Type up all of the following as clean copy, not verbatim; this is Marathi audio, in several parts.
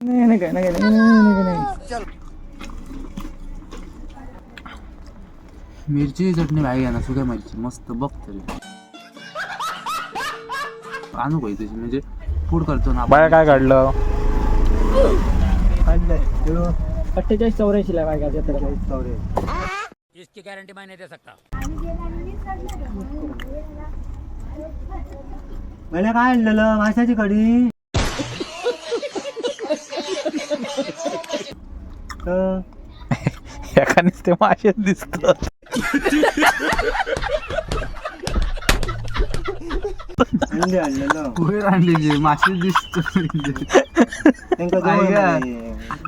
मिरची चटणी भाई आहे ना, सुक्या मिरची मस्त बघ तरी आणू पाहिजे तशी, म्हणजे फूड करतो ना बाया. काय काढलं? 48-84 ला काय इसकी गारंटी मैं नहीं दे सकता. मला काय आणलेलं? माशाची कढी. एकानेच ते माशेच दिसतात. कुठे आणलेली मासे दिसतो,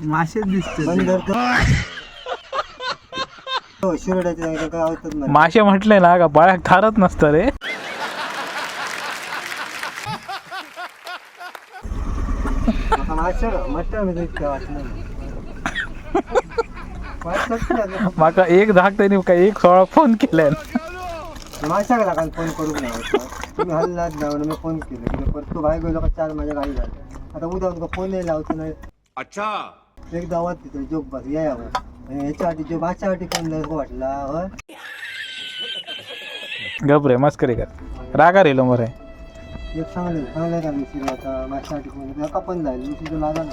मासेच दिसतो. मासे म्हटले ना का बाळ्या थारत नसतं रे. माका एक धाक त्यांनी काय एक 16 फोन केलाय. माशाला काल फोन करू नाही, तुम्ही हल्लाच जाऊन मी फोन केलं परत तू बाय गेलो का 4 माझ्या गाडी झाली. आता उद्या तुका फोन नाही लावतो नाही. अच्छा एक दावात तिथे जोक बस यावं याच्यासाठी जो माशासाठी फोन वाटला होय. गप रे मस्करी कर, रागा रेलो मरे. एक चांगलं का विषय आता माशासाठी फोन का पण जाईल विषय लागा ना.